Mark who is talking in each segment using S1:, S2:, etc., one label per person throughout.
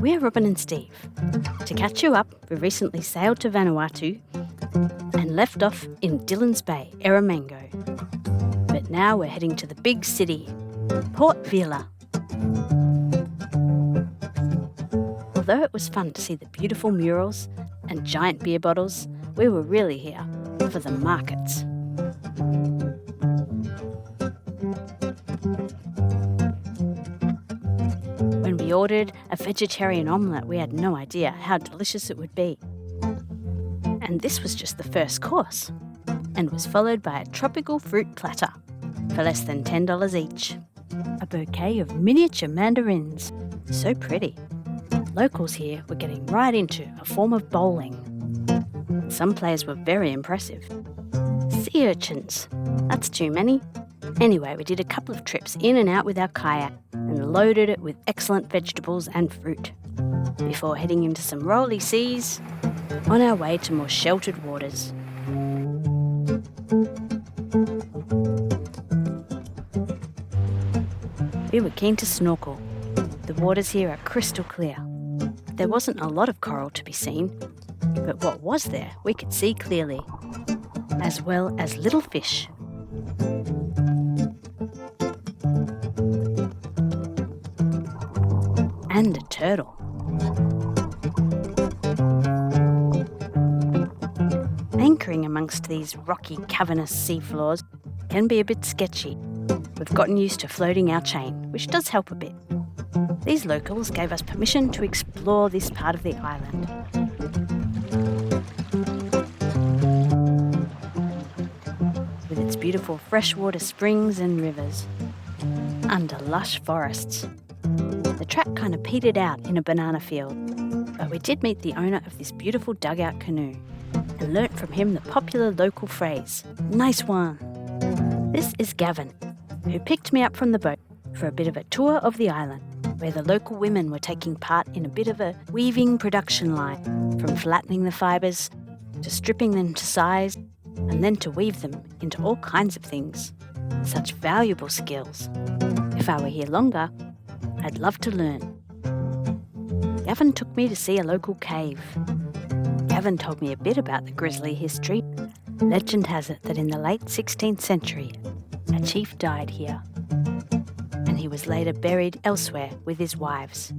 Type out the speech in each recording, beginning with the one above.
S1: we're Robin and Steve. To catch you up, we recently sailed to Vanuatu and left off in Dillon's Bay, Erromango. But now we're heading to the big city, Port Vila. Although it was fun to see the beautiful murals and giant beer bottles, we were really here for the markets. When we ordered a vegetarian omelette, we had no idea how delicious it would be. And this was just the first course, and was followed by a tropical fruit platter for less than $10 each. A bouquet of miniature mandarins, so pretty. Locals here were getting right into a form of bowling. Some players were very impressive. Sea urchins, that's too many. Anyway, we did a couple of trips in and out with our kayak and loaded it with excellent vegetables and fruit, before heading into some rolly seas on our way to more sheltered waters. We were keen to snorkel. The waters here are crystal clear. There wasn't a lot of coral to be seen, but what was there we could see clearly, as well as little fish. And a turtle. Anchoring amongst these rocky, cavernous seafloors can be a bit sketchy. We've gotten used to floating our chain, which does help a bit. These locals gave us permission to explore this part of the island. With its beautiful freshwater springs and rivers, under lush forests. The track kind of petered out in a banana field, but we did meet the owner of this beautiful dugout canoe and learnt from him the popular local phrase, "Nice one." This is Gavin, who picked me up from the boat for a bit of a tour of the island, where the local women were taking part in a bit of a weaving production line, from flattening the fibres to stripping them to size and then to weave them into all kinds of things. Such valuable skills. If I were here longer, I'd love to learn. Gavin took me to see a local cave. Gavin told me a bit about the grisly history. Legend has it that in the late 16th century, a chief died here, and he was later buried elsewhere with his wives,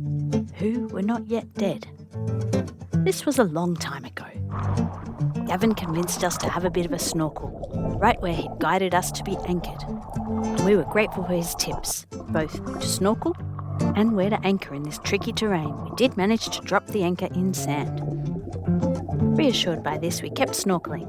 S1: who were not yet dead. This was a long time ago. Gavin convinced us to have a bit of a snorkel, right where he guided us to be anchored. And we were grateful for his tips, both to snorkel and where to anchor in this tricky terrain. We did manage to drop the anchor in sand. Reassured by this, we kept snorkeling.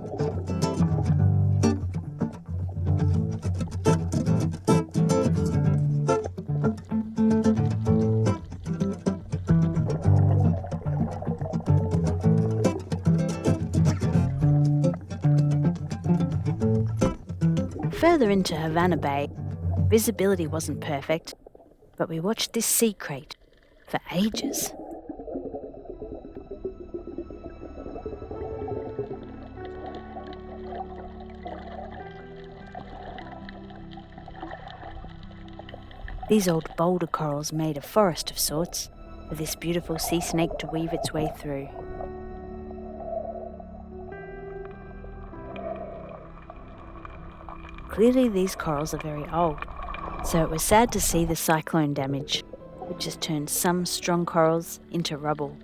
S1: Further into Havana Bay, visibility wasn't perfect, but we watched this sea crate for ages. These old boulder corals made a forest of sorts, with this beautiful sea snake to weave its way through. Clearly these corals are very old, so it was sad to see the cyclone damage, which has turned some strong corals into rubble.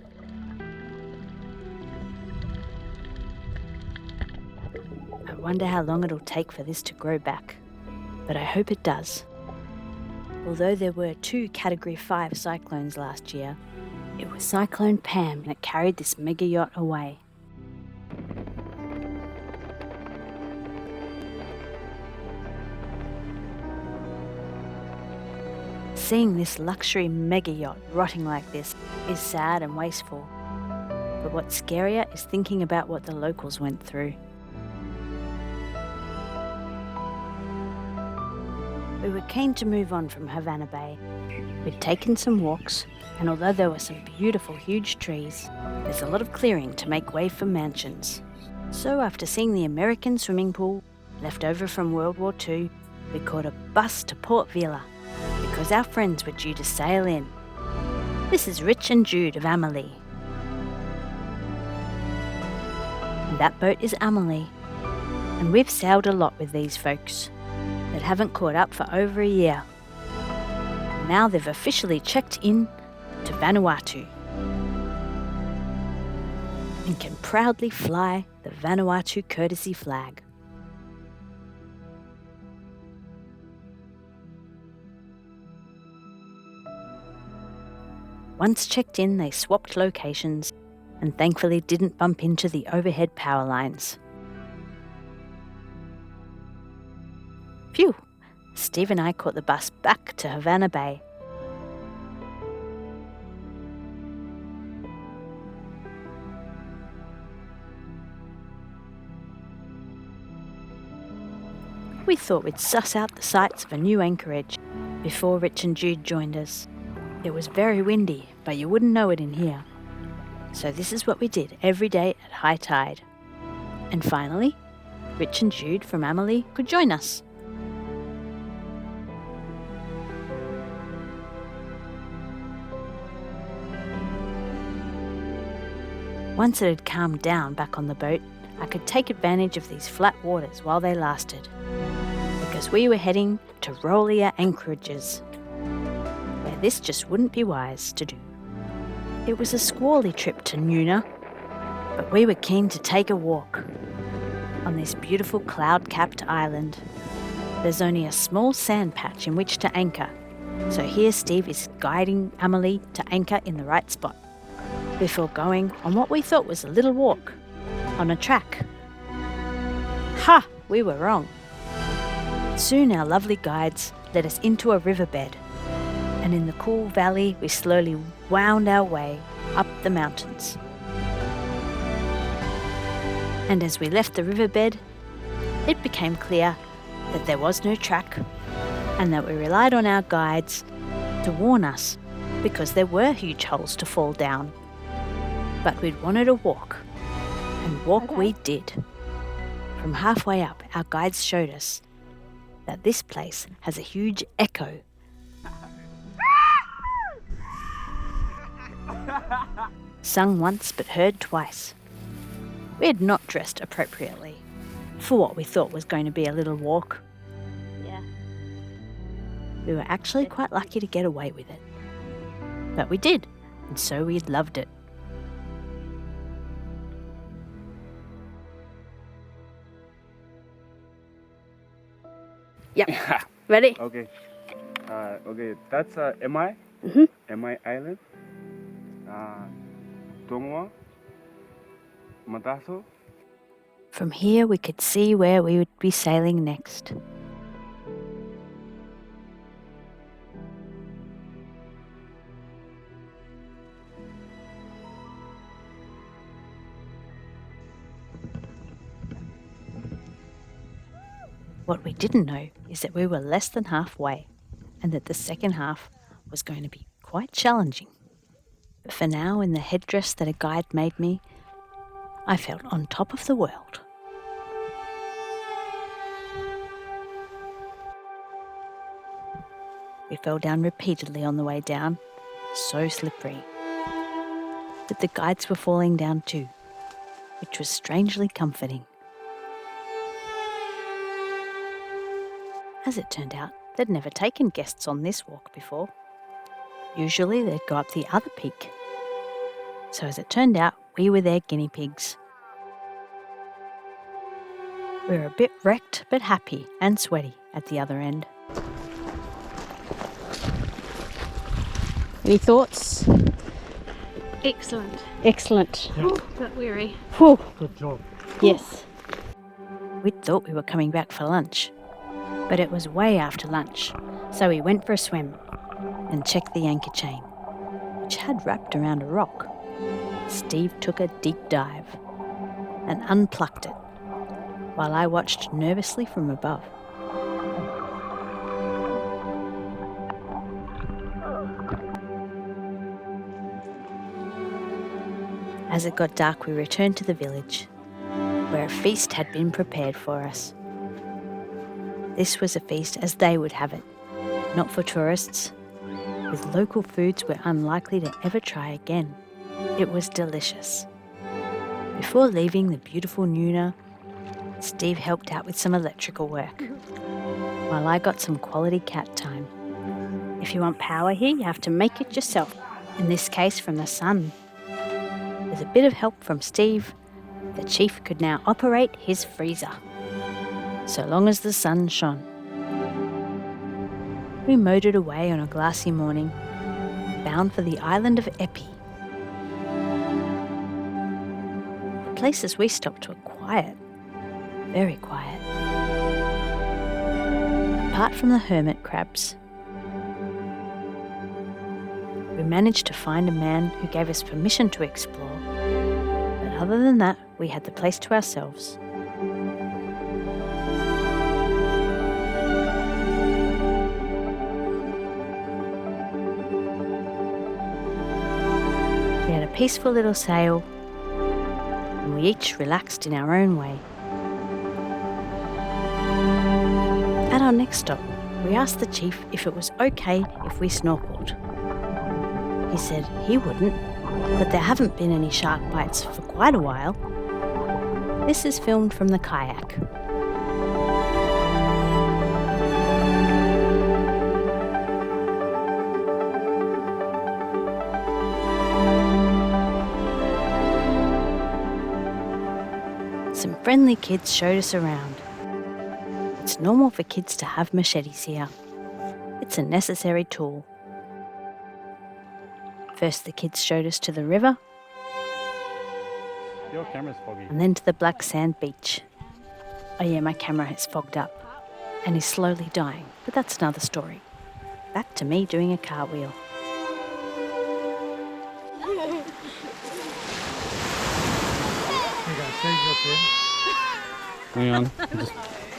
S1: I wonder how long it'll take for this to grow back, but I hope it does. Although there were 2 Category 5 cyclones last year, it was Cyclone Pam that carried this mega yacht away. Seeing this luxury mega yacht rotting like this is sad and wasteful, but what's scarier is thinking about what the locals went through. We were keen to move on from Havana Bay. We'd taken some walks, and although there were some beautiful huge trees, there's a lot of clearing to make way for mansions. So after seeing the American swimming pool, left over from World War II, we caught a bus to Port Vila, because our friends were due to sail in. This is Rich and Jude of Amelie. And that boat is Amelie. And we've sailed a lot with these folks that haven't caught up for over a year. And now they've officially checked in to Vanuatu and can proudly fly the Vanuatu courtesy flag. Once checked in, they swapped locations and thankfully didn't bump into the overhead power lines. Phew! Steve and I caught the bus back to Havana Bay. We thought we'd suss out the sights of a new anchorage before Rich and Jude joined us. It was very windy, but you wouldn't know it in here. So this is what we did every day at high tide. And finally, Rich and Jude from Amelie could join us. Once it had calmed down back on the boat, I could take advantage of these flat waters while they lasted, because we were heading to rollier anchorages, where this just wouldn't be wise to do. It was a squally trip to Nguna, but we were keen to take a walk on this beautiful cloud-capped island. There's only a small sand patch in which to anchor, so here Steve is guiding Amelie to anchor in the right spot, before going on what we thought was a little walk on a track. Ha! We were wrong. Soon our lovely guides led us into a riverbed, and in the cool valley we slowly wound our way up the mountains. And as we left the riverbed, it became clear that there was no track and that we relied on our guides to warn us, because there were huge holes to fall down. But we'd wanted a walk, and walk we did. From halfway up, our guides showed us that this place has a huge echo. Sung once but heard twice. We had not dressed appropriately for what we thought was going to be a little walk.
S2: Yeah.
S1: We were actually quite lucky to get away with it. But we did, and so we loved it.
S2: Yep. Ready?
S3: Okay. That's MI.
S2: Mm-hmm.
S3: MI Island. Tonga. Mataso.
S1: From here we could see where we would be sailing next. What we didn't know is that we were less than halfway, and that the second half was going to be quite challenging. But for now, in the headdress that a guide made me, I felt on top of the world. We fell down repeatedly on the way down, so slippery. But the guides were falling down too, which was strangely comforting. As it turned out, they'd never taken guests on this walk before. Usually they'd go up the other peak. So as it turned out, we were their guinea pigs. We were a bit wrecked but happy and sweaty at the other end.
S2: Any thoughts?
S4: Excellent.
S2: Excellent.
S4: But weary.
S2: Whew.
S5: Good job.
S2: Yes.
S1: We'd thought we were coming back for lunch, but it was way after lunch, so we went for a swim and checked the anchor chain, which had wrapped around a rock. Steve took a deep dive and unplucked it, while I watched nervously from above. As it got dark, we returned to the village, where a feast had been prepared for us. This was a feast as they would have it, not for tourists, with local foods we're unlikely to ever try again. It was delicious. Before leaving the beautiful Nguna, Steve helped out with some electrical work, while I got some quality cat time. If you want power here, you have to make it yourself, in this case from the sun. With a bit of help from Steve, the chief could now operate his freezer, so long as the sun shone. We motored away on a glassy morning, bound for the island of Epi. The places we stopped were quiet, very quiet. Apart from the hermit crabs, we managed to find a man who gave us permission to explore, but other than that, we had the place to ourselves. We had a peaceful little sail, and we each relaxed in our own way. At our next stop, we asked the chief if it was okay if we snorkeled. He said he wouldn't, but there haven't been any shark bites for quite a while. This is filmed from the kayak. Some friendly kids showed us around. It's normal for kids to have machetes here. It's a necessary tool. First, the kids showed us to the river,
S3: Your camera's foggy.
S1: and then to the black sand beach. Oh yeah, my camera has fogged up and is slowly dying, but that's another story. Back to me doing a cartwheel.
S3: Hang on.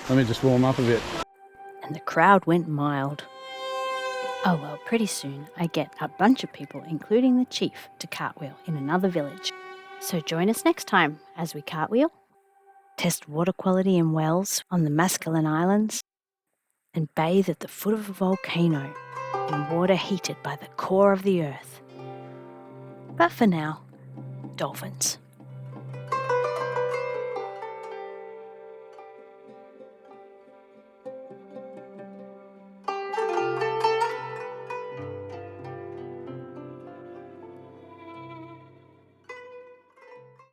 S3: Let me just warm up a bit.
S1: And the crowd went mild. Oh well, pretty soon I get a bunch of people, including the chief, to cartwheel in another village. So join us next time as we cartwheel, test water quality in wells on the Masculine Islands, and bathe at the foot of a volcano in water heated by the core of the earth. But for now, dolphins.